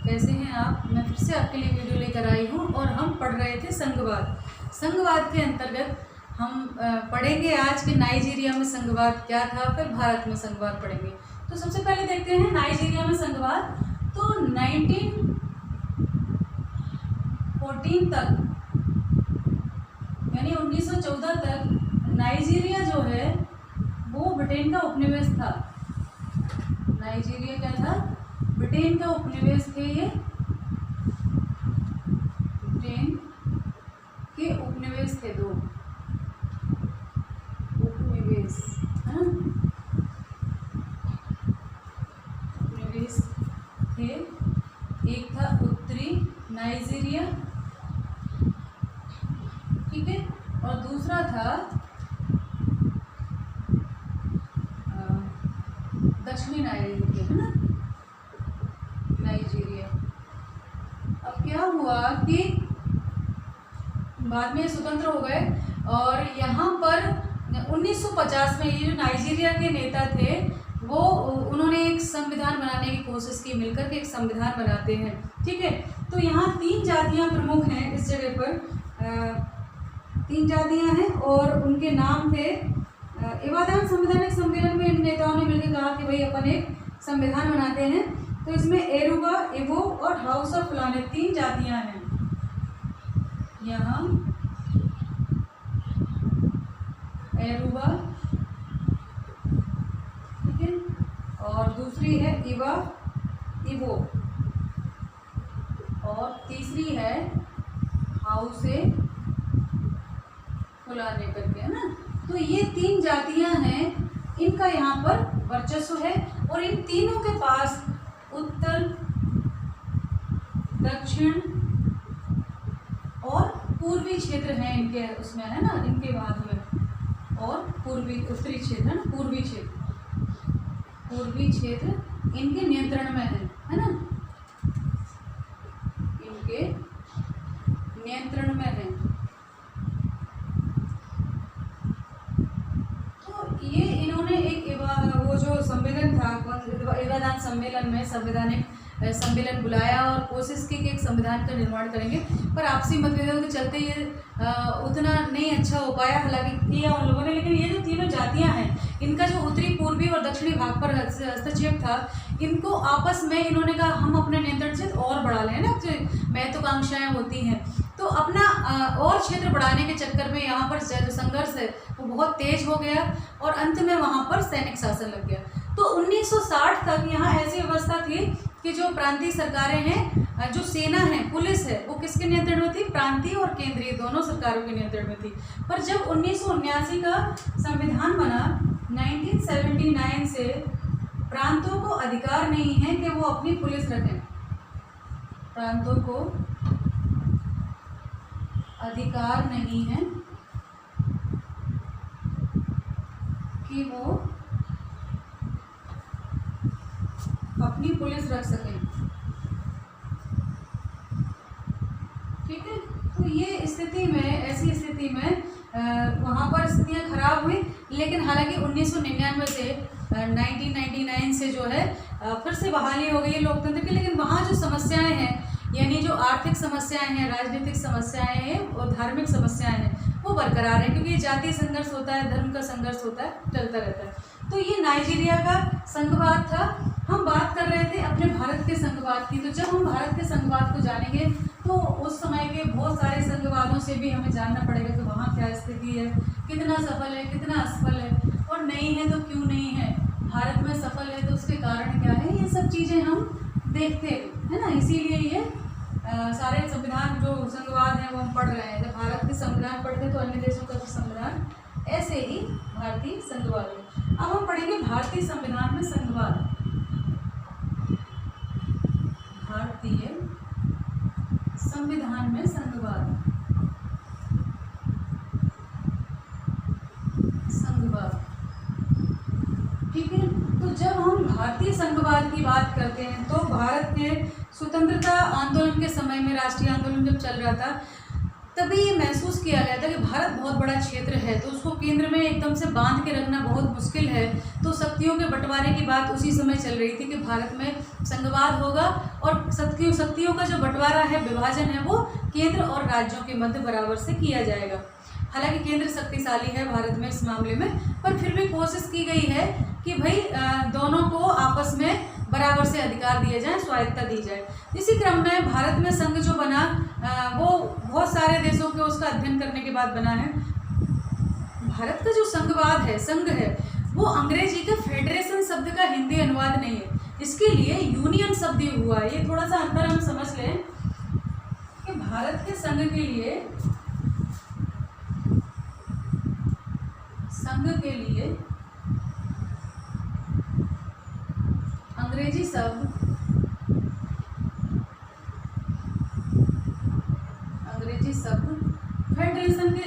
कैसे हैं आप? मैं फिर से आपके लिए वीडियो लेकर आई हूँ और हम पढ़ रहे थे संघवाद। संघवाद के अंतर्गत हम पढ़ेंगे आज कि नाइजीरिया में संघवाद क्या था, फिर भारत में संघवाद पढ़ेंगे। तो सबसे पहले देखते हैं नाइजीरिया में संघवाद। तो 1914 तक यानी 1914 तक नाइजीरिया जो है वो ब्रिटेन का उपनिवेश था। नाइजीरिया क्या था? ब्रिटेन का उपनिवेश थे ये, ब्रिटेन के उपनिवेश थे, दो उपनिवेश उपनिवेश थे। एक था उत्तरी नाइजीरिया, ठीक है, और दूसरा था दक्षिणी नाइजीरिया, है ना, नाइजीरिया। अब क्या हुआ कि बाद में स्वतंत्र हो गए और यहाँ पर 1950 में ये जो नाइजीरिया के नेता थे वो उन्होंने एक संविधान बनाने की कोशिश की, मिलकर के एक संविधान बनाते हैं, ठीक है। तो यहाँ 3 जातियाँ प्रमुख हैं इस जगह पर, 3 जातियाँ हैं और उनके नाम थे। इबादान संवैधानिक सम्मेलन में इन नेताओं ने मिलकर कहा कि भाई अपन एक संविधान बनाते हैं। तो इसमें एरुबा, इबो और हाउस ऑफ फुलाने 3 जातियां हैं यहाँ। एरुबा, ठीक है, और दूसरी है इबा, इबो, और तीसरी है हाउसे फुलाने करके, है ना। तो ये 3 जातियां हैं, इनका यहाँ पर वर्चस्व है और इन तीनों के पास उत्तर, दक्षिण और पूर्वी क्षेत्र हैं इनके उसमें, है ना, इनके बाद में, और पूर्वी उत्तरी क्षेत्र, है ना, पूर्वी क्षेत्र इनके नियंत्रण में है ना, इनके नियंत्रण में है। ये इन्होंने एक वो जो सम्मेलन था, इबादान सम्मेलन में संवैधानिक सम्मेलन बुलाया और कोशिश की कि एक संविधान का निर्माण करेंगे, पर आपसी मतभेदों के चलते ये उतना नहीं अच्छा हो पाया। हालांकि किया उन लोगों ने, लेकिन ये जो तीनों जातियां हैं इनका जो उत्तरी, पूर्वी और दक्षिणी भाग पर हस्तक्षेप था, इनको आपस में इन्होंने कहा हम अपने नियंत्रण क्षेत्र और बढ़ा लें ना, जो महत्वाकांक्षाएं होती हैं, तो अपना और क्षेत्र बढ़ाने के चक्कर में यहाँ पर जो संघर्ष है वो बहुत तेज हो गया और अंत में वहाँ पर सैनिक शासन लग गया। तो 1960 तक यहाँ ऐसी व्यवस्था थी कि जो प्रांतीय सरकारें हैं, जो सेना है, पुलिस है, वो किसके नियंत्रण में थी? प्रांतीय और केंद्रीय दोनों सरकारों के नियंत्रण में थी। पर जब 1979 का संविधान बना 1979 से प्रांतों को अधिकार नहीं है कि वो अपनी पुलिस रखें। प्रांतों को अधिकार नहीं है कि वो अपनी पुलिस रख सकें, ठीक है। तो ये स्थिति में, ऐसी स्थिति में वहाँ पर स्थितियाँ खराब हुई, लेकिन हालांकि 1999 से 1999 से जो है फिर से बहाली हो गई है लोकतंत्र की। लेकिन वहाँ जो समस्याएं हैं, यानी जो आर्थिक समस्याएं हैं, राजनीतिक समस्याएं हैं और धार्मिक समस्याएं हैं, वो बरकरार है, क्योंकि जातीय संघर्ष होता है, धर्म का संघर्ष होता है, चलता रहता है। तो ये नाइजीरिया का संघवाद था। हम बात कर रहे थे अपने भारत के संघवाद की। तो जब हम भारत के संघवाद को जानेंगे तो उस समय के बहुत सारे संघवादों से भी हमें जानना पड़ेगा कि वहाँ क्या स्थिति है, कितना सफल है, कितना असफल है, और नहीं है तो क्यों नहीं है, भारत में सफल है तो उसके कारण क्या है, ये सब चीज़ें हम देखते हैं ना। इसीलिए ये सारे संविधान जो संघवाद हैं वो हम पढ़ रहे हैं। जब भारत के संविधान पढ़ते तो अन्य देशों का भी संविधान ऐसे ही भारतीय संघवाद है। अब हम पढ़ेंगे भारतीय संविधान में संघवाद। भारतीय संविधान में संघवाद, ठीक है। तो जब हम भारतीय संघवाद की बात करते हैं तो भारत के स्वतंत्रता आंदोलन के समय में, राष्ट्रीय आंदोलन जब चल रहा था तभी ये महसूस किया गया था कि भारत बहुत बड़ा क्षेत्र है, तो उसको केंद्र में एकदम से बांध के रखना बहुत मुश्किल है। तो शक्तियों के बंटवारे की बात उसी समय चल रही थी कि भारत में संघवाद होगा और शक्तियों का जो बंटवारा है, विभाजन है, वो केंद्र और राज्यों के मध्य बराबर से किया जाएगा। हालांकि केंद्र शक्तिशाली है भारत में इस मामले में, पर फिर भी कोशिश की गई है कि भाई दोनों को आपस में बराबर से अधिकार दिए जाएं, स्वायत्तता दी जाए। इसी क्रम में भारत में संघ जो बना वो बहुत सारे देशों के उसका अध्ययन करने के बाद बना है। भारत का जो संघवाद है, संघ है, वो अंग्रेजी के फेडरेशन शब्द का हिंदी अनुवाद नहीं है, इसके लिए यूनियन शब्द हुआ है। ये थोड़ा सा अंतर हम समझ लें कि भारत के संघ के लिए अंग्रेजी शब्द फेडरेशन के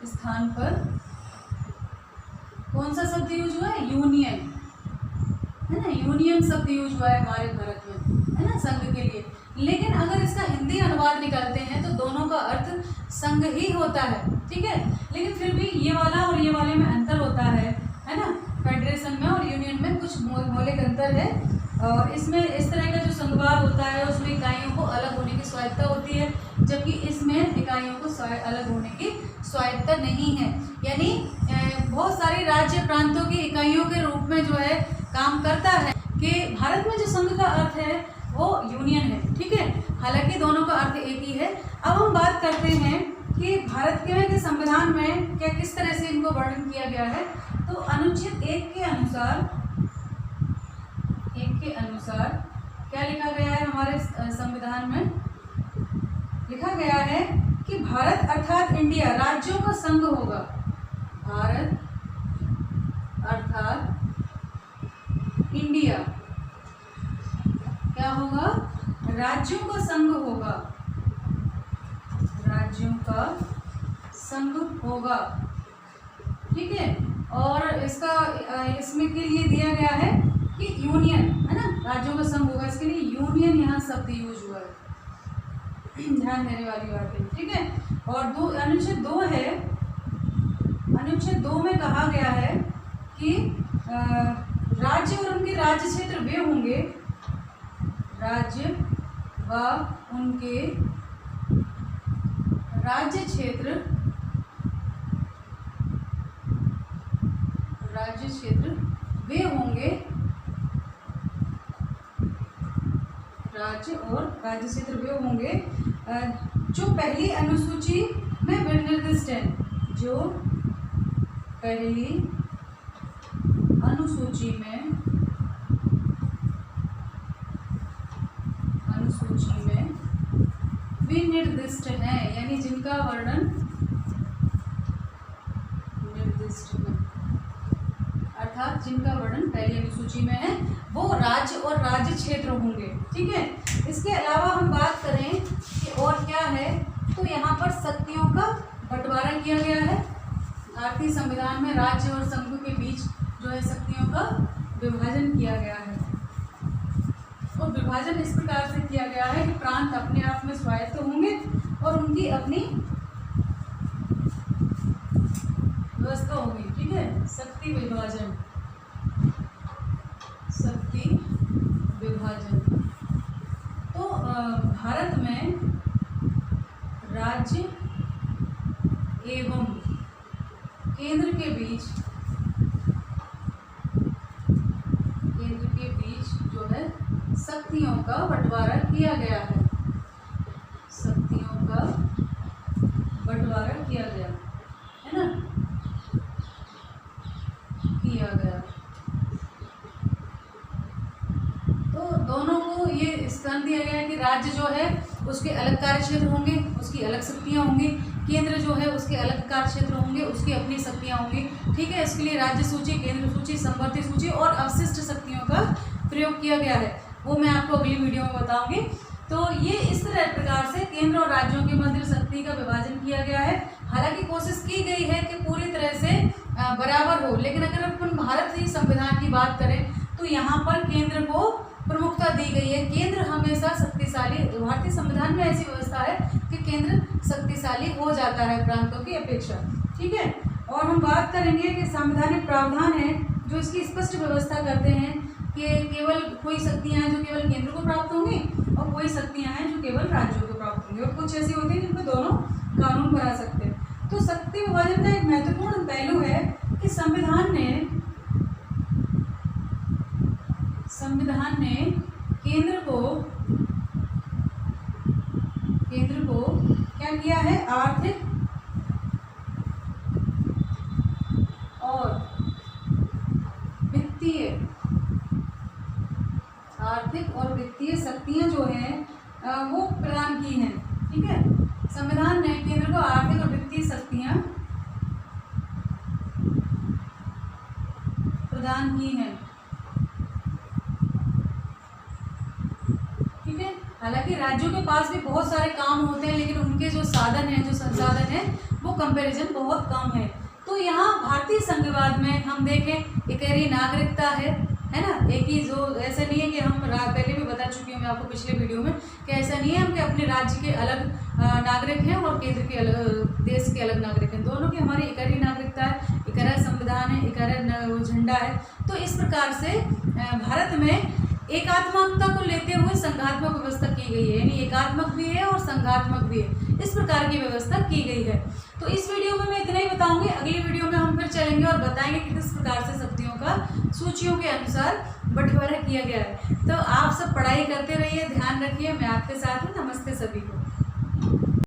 स्थान पर कौन सा शब्द यूज हुआ है? यूनियन, है ना, यूनियन शब्द यूज हुआ है हमारे भारत में, है ना, संघ के लिए। लेकिन अगर इसका हिंदी अनुवाद निकालते हैं तो दोनों का अर्थ संघ ही होता है, ठीक है। लेकिन फिर भी ये वाला और ये वाले में अंतर होता है ना, फेडरेशन में और यूनियन में कुछ मौलिक अंतर है। और इसमें इस तरह का जो संघवाद होता है उसमें इकाइयों को अलग होने की स्वायत्तता होती है, जबकि इसमें इकाइयों को अलग होने की स्वायत्तता नहीं है। यानी बहुत सारे राज्य प्रांतों की इकाइयों के रूप में जो है काम करता है कि भारत में जो संघ का अर्थ है वो यूनियन है, ठीक है। हालांकि दोनों का अर्थ एक ही है। अब हम बात करते हैं कि भारत के संविधान में क्या किस तरह से इनको वर्णन किया गया है। तो अनुच्छेद 1 के अनुसार क्या लिखा गया है हमारे संविधान में? लिखा गया है कि भारत अर्थात इंडिया राज्यों का संघ होगा। भारत अर्थात इंडिया क्या होगा? राज्यों का संघ होगा, राज्यों का संघ होगा, ठीक है। और इसका इसमें के लिए दिया गया है कि यूनियन, है ना, राज्यों का संघ होगा, इसके लिए यूनियन यहाँ शब्द यूज हुआ है, ध्यान देने वाली बात है, ठीक है। और अनुच्छेद 2 है, अनुच्छेद 2 में कहा गया है कि राज्य और उनके राज्य क्षेत्र वे होंगे, राज्य व उनके राज्य क्षेत्र वे होंगे, राज्य और राज्य क्षेत्र वे होंगे जो पहली अनुसूची में निर्दिष्ट है, जो पहली अनुसूची में विनिर्दिष्ट है, यानी जिनका वर्णन निर्दिष्ट है, अर्थात जिनका वर्णन पहली अनुसूची में है वो राज्य और राज्य क्षेत्र होंगे, ठीक है। इसके अलावा हम बात करें कि और क्या है, तो यहाँ पर शक्तियों का बंटवारा किया गया है। भारतीय संविधान में राज्य और संघ के बीच जो है शक्तियों का विभाजन किया गया है। और विभाजन इस प्रकार से किया गया है कि प्रांत अपने आप में स्वायत्त होंगे और उनकी अपनी व्यवस्था होगी, ठीक है। शक्ति विभाजन, तो भारत में राज्य एवं केंद्र के बीच जो है शक्तियों का बंटवारा किया गया है, शक्तियों का बंटवारा किया गया है ना, किया गया। तो दोनों को ये स्थान दिया गया है कि राज्य जो है उसके अलग कार्य क्षेत्र होंगे, उसकी अलग शक्तियाँ होंगी, केंद्र जो है उसके अलग कार्य क्षेत्र होंगे, उसकी अपनी शक्तियाँ होंगी, ठीक है। इसके लिए राज्य सूची, केंद्र सूची, समवर्ती सूची और अवशिष्ट शक्तियों का प्रयोग किया गया है, वो मैं आपको अगली वीडियो में बताऊंगी। तो ये इस तरह प्रकार से केंद्र और राज्यों के मध्य शक्ति का विभाजन किया गया है। हालांकि कोशिश की गई है कि पूरी तरह से बराबर हो, लेकिन अगर अपन भारत की संविधान की बात करें तो यहाँ पर केंद्र को प्रमुखता प्राथमिकता दी गई है, केंद्र हमेशा शक्तिशाली, भारतीय संविधान में ऐसी व्यवस्था है कि केंद्र शक्तिशाली हो जाता है प्रांतों की अपेक्षा। ठीक है, और हम बात करेंगे कि संवैधानिक प्रावधान है जो इसकी स्पष्ट व्यवस्था करते हैं कि केवल कोई शक्तियाँ हैं जो केवल केंद्र को प्राप्त होंगी और कोई शक्तियाँ हैं जो केवल राज्यों को प्राप्त होंगी, और कुछ ऐसी होती हैं जिनको दोनों कानून बना सकते हैं। तो शक्ति विभाजन का एक महत्वपूर्ण पहलू है कि संविधान ने केंद्र को क्या किया है, आर्थिक और वित्तीय शक्तियां जो हैं वो प्रदान की हैं। ठीक है, संविधान ने केंद्र को आर्थिक और वित्तीय शक्तियां प्रदान की हैं। ठीक है, हालांकि राज्यों के पास भी बहुत सारे काम होते हैं, लेकिन उनके जो साधन हैं, जो संसाधन हैं, वो कंपैरिजन बहुत कम है। तो यहाँ भारतीय संघवाद में हम देखें इकहरी नागरिकता है ना, एक ही, जो ऐसा नहीं है कि हम पहले भी बता चुकी हूँ मैं आपको पिछले वीडियो में कि ऐसा नहीं है हम कि अपने राज्य के अलग नागरिक हैं और केंद्र के अलग, देश के अलग नागरिक हैं, दोनों की हमारी इकहरी नागरिकता है, इकहरा संविधान है, इकहरा झंडा है। तो इस प्रकार से भारत में एकात्मकता को लेते हुए संघात्मक व्यवस्था की गई है, यानी एकात्मक भी है और संघात्मक भी है, इस प्रकार की व्यवस्था की गई है। तो इस वीडियो में मैं इतना ही बताऊंगी, अगली वीडियो में हम फिर चलेंगे और बताएंगे कि किस प्रकार से शक्तियों का सूचियों के अनुसार बंटवारा किया गया है। तो आप सब पढ़ाई करते रहिए, ध्यान रखिए, मैं आपके साथ हूँ। नमस्ते सभी को।